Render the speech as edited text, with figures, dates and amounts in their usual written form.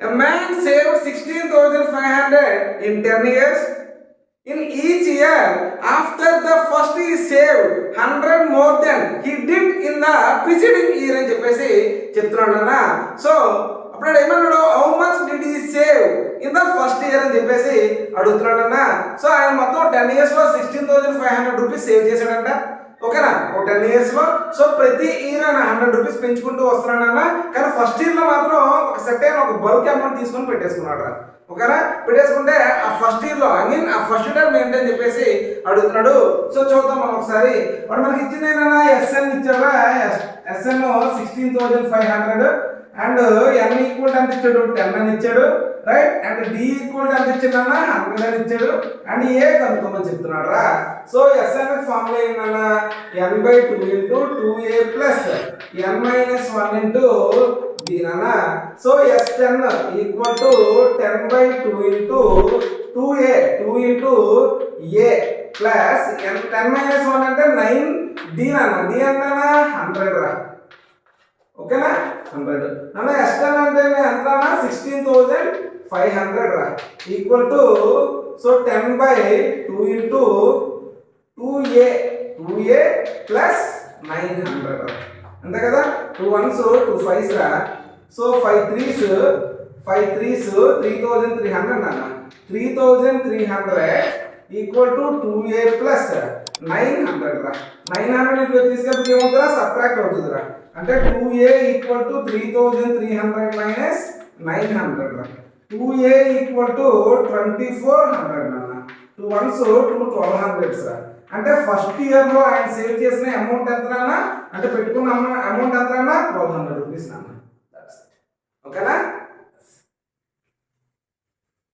A man saved 16,500 in 10 years. In each year, after the first he saved 100 more than he did in the preceding year అని చెప్పేసి చెప్తున్నాడు అన్న. So అప్పుడు ఏమన్నాడు, how much did he save in the first year అని చెప్పేసి అడుగుతున్నాడు అన్న. సో ఆయన మొత్తం 10 years లో 16,500 రూపీస్ సేవ్ చేశాడంట. ఓకేనా, ఒక 10 years లో. సో ప్రతి ఇయర్ ఆయన 100 రూపీస్ పెంచుకుంటూ వస్తున్నాడన్న. కానీ ఫస్ట్ ఇయర్ లో మాత్రం ఒక సెట్ అయిన ఒక బల్క్ అమౌంట్ తీసుకొని పెట్టేసుకున్నాడు. ఓకేనా, పెట్టేసుకుంటే ఆ ఫస్ట్ ఇయర్ లో ఐ మీన్ ఆ ఫస్ట్ టర్మ్ ఏంటని చెప్పేసి అడుగుతున్నాడు. సో చూద్దాం మనం ఒకసారి. వాడు మనకి ఇచ్చింది ఏంటన్నా, ఎస్ఎన్ ఇచ్చాడా, ఎస్ఎన్ 16,500 అండ్ ఎన్ ఈక్వల్ ఎంత ఇచ్చాడు, 10 అని ఇచ్చాడు, రైట్. అండ్ డి ఈక్వల్ ఎంత ఇచ్చాడన్నా, 100 అని ఇచ్చాడు. అండ్ ఏ కనుక్కోమని చెప్తున్నాడు రా. సో ఎస్ఎన్ ఫార్ములా ఏంటన్నా, n/2 into 2a plus n-1 into దీనన్నా. So S10 equal to 10/2 into 2a 2 into a plus 10-1 అంటే 9 దీనన్నా. డి అంటేనా 100 రా. ఓకేనా, 100 అన్న. S10 అంటే ఎంతనా, 16,500 రా. Equal to so 10/2 into 2a plus 900 రా. అంతే కదా, 2 1s 2 5s రా. సో 5 3s 3,300 నాన్న. 3,300 ఈక్వల్ టు 2a ప్లస్ 900 రా. 900 ఇట్లా తీసుకెళ్ళి ఏమవుతుందా, సబ్ట్రాక్ట్ అవుతుందిరా. అంటే 2a ఈక్వల్ టు 3,300 మైనస్ 900 రా. 2a ఈక్వల్ టు 2,400 నాన్న. 2 1s 2 1200s రా. అంటే ఫస్ట్ ఇయర్ లో ఆయన సేవ్ చేసిన అమౌంట్ ఎంతనా, అంటే పెట్టుకున్న అమౌంట్ ఎంతనా, 1200 రూపీస్ నాన్న. ఓకేనా.